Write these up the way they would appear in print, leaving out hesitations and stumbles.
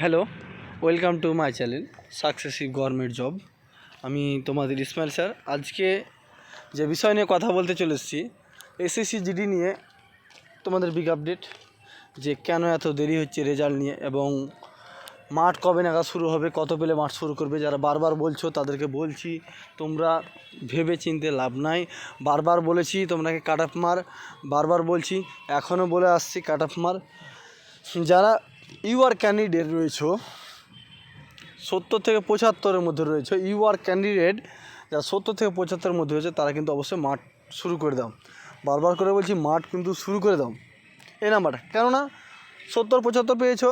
Hello, welcome to my channel successive government job. আমি তোমাদের Ismail sir. আজকে যে বিষয় নিয়ে কথা বলতে চলে এসেছি, এসএসসি জিডি নিয়ে তোমাদের বিগ আপডেট, যে কেন এত দেরি হচ্ছে রেজাল্ট নিয়ে এবং মাঠ কবে নাগাদ শুরু হবে, কত পেলে মাঠ শুরু করবে। যারা বারবার বলছো তাদেরকে বলছি, তোমরা ভেবে চিনতে লাভ নাই। বারবার বলেছি তোমরাকে কাট অফ মার, বারবার বলছি, এখনও বলে আসছি কাট অফ মার। যারা ইউআর ক্যান্ডিডেট রয়েছে 70 থেকে 75-এর মধ্যে রয়েছে, ইউআর ক্যান্ডিডেট যারা 70 থেকে 75-এর মধ্যে রয়েছে, তারা কিন্তু অবশ্যই মাঠ শুরু করে দাও। বারবার করে বলছি, মাঠ কিন্তু শুরু করে দাও এই নাম্বারটা। কেননা 70-75 পেয়েছো,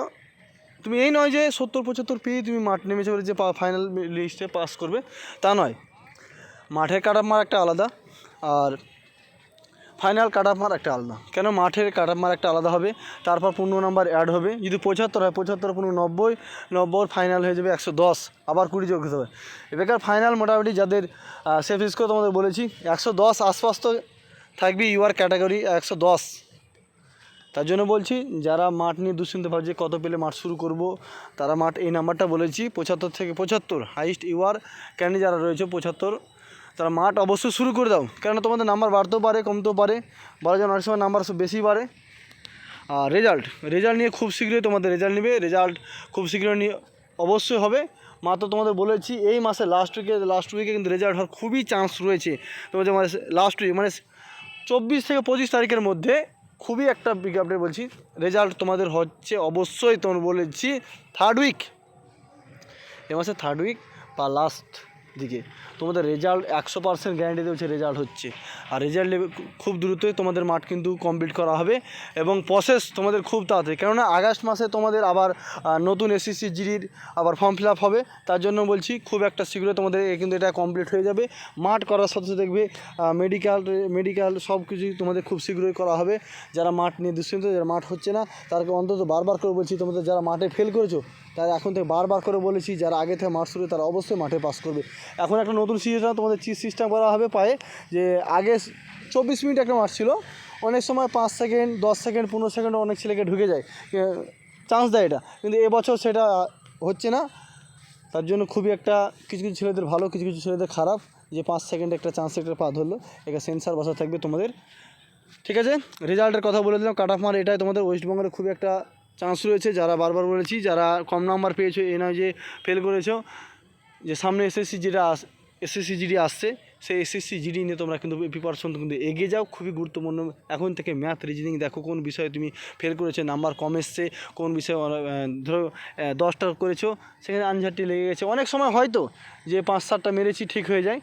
তুমি এই নয় যে 70-75 পেয়ে তুমি মাঠ নেমেছো বলে যে ফাইনাল লিস্টে পাস করবে, তা নয়। মাঠের কাট অফ মার একটা আলাদা, আর ফাইনাল কাট অফ মার একটা আলাদা। কেন মাঠের কাট অফ মার একটা আলাদা হবে, তারপর 15 নাম্বার অ্যাড হবে। যদি 75 হয়, 75 15 90 ফাইনাল হয়ে যাবে 110, আবার 20 যোগ হতে হবে। এবার ফাইনাল মোটামুটি যাদের সেফ স্কোর তোমাদের বলেছি 110 আশপাশ তো থাকবে, ইউআর ক্যাটাগরি 110। তার জন্য বলছি, যারা মাঠ নিয়ে দুশ্চিন্তা ভাবছে কত পেলে মাঠ শুরু করব, তারা মাঠ এই নাম্বারটা বলেছি 75 থেকে 75 হাইস্ট ইউআর ক্যান্ডি যারা রয়েছে 75, তারা মাঠ অবশ্যই শুরু করে দাও। কেননা তোমাদের নাম্বার বাড়তেও পারে, কমতেও পারে, বলা যায় অনেক সময় নাম্বার বেশি বাড়ে। আর রেজাল্ট নিয়ে খুব শীঘ্রই তোমাদের রেজাল্ট নেবে, রেজাল্ট খুব শীঘ্রই নিয়ে অবশ্যই হবে। মাত্র তোমাদের বলেছি এই মাসে লাস্ট উইকে কিন্তু রেজাল্ট হওয়ার খুবই চান্স রয়েছে। তোমাদের মানে লাস্ট উইক মানে 24 থেকে 25 তারিখের মধ্যে খুবই একটা বিগ আপডেট বলছি, রেজাল্ট তোমাদের হচ্ছে অবশ্যই। তোমার বলেছি থার্ড উইক, এ মাসে থার্ড উইক বা লাস্ট দিকে তোমাদের রেজাল্ট 100% গ্যারান্টি দিচ্ছে রেজাল্ট হচ্ছে। আর রেজাল্ট খুব দ্রুতই তোমাদের মাঠ কিন্তু কমপ্লিট করা হবে এবং প্রসেস তোমাদের খুব তাড়াতাড়ি। কেননা আগস্ট মাসে তোমাদের আবার নতুন এসএসসি জিডির আবার ফর্ম ফিল আপ হবে। তার জন্য বলছি খুব একটা শীঘ্রই তোমাদের কিন্তু এটা কমপ্লিট হয়ে যাবে। মাঠ করার সাথে সাথে দেখবে মেডিকেল সব কিছুই তোমাদের খুব শীঘ্রই করা হবে। যারা মাঠ নিয়ে দুশ্চিন্তা, যারা মাঠ হচ্ছে না, তাদেরকে অন্তত বারবার করে বলছি, তোমাদের যারা মাঠে ফেল করেছো তারা এখন থেকে বারবার করে বলেছি, যারা আগে থেকে মাঠ শুরু তারা অবশ্যই মাঠে পাস করবে। এখন একটা নতুন সিস্টেম তোমাদের সিস্টেম করা হবে পায়ে, যে আগে 24 মিনিট একটা মাঠ ছিল, অনেক সময় 5 সেকেন্ড 10 সেকেন্ড 15 সেকেন্ড অনেক ছেলেকে ঢুকে যায়, চান্স দেয় এটা, কিন্তু এবছর সেটা হচ্ছে না। তার জন্য খুবই একটা কিছু কিছু ছেলেদের ভালো, কিছু কিছু ছেলেদের খারাপ, যে 5 সেকেন্ড একটা চান্স একটা পা ধরলো, এটা সেন্সার বসা থাকবে তোমাদের। ঠিক আছে, রেজাল্টের কথা বলে দিলাম, কাট অফ মার এটাই তোমাদের ওয়েস্টবেঙ্গলের খুবই একটা চান্স রয়েছে। যারা বারবার বলেছি, যারা কম নাম্বার পেয়েছো, এ নয় যে ফেল করেছো, যে সামনে এসএসসি জিডি আসছে, সেই এসএসসি জিডি নিয়ে তোমরা কিন্তু প্রিপারেশন কিন্তু এগিয়ে যাও। খুবই গুরুত্বপূর্ণ এখন থেকে ম্যাথ রিজনিং দেখো, কোন বিষয়ে তুমি ফেল করেছো, নাম্বার কম এসছে, কোন বিষয়ে ধরো 10টা করেছো, সেখানে আনঝারটি লেগে গেছে। অনেক সময় হয়তো যে 5-7টা মেরেছি ঠিক হয়ে যায়।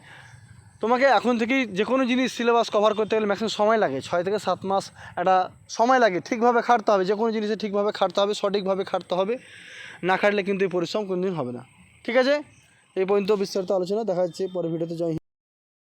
তোমাকে এখন থেকেই যে কোনো জিনিস সিলেবাস কভার করতে গেলে ম্যাক্সিমাম সময় লাগে, 6 থেকে 7 মাস একটা সময় লাগে। ঠিকভাবে খাটতে হবে, যে কোনো জিনিসে ঠিকভাবে খাটতে হবে, সঠিকভাবে খাটতে হবে। না খাটলে কিন্তু এই পরিশ্রম কোনোদিন হবে না। ঠিক আছে, এই পর্যন্ত বিস্তারিত আলোচনা দেখা যাচ্ছে পরের ভিডিওতে। জয় হিন্দ।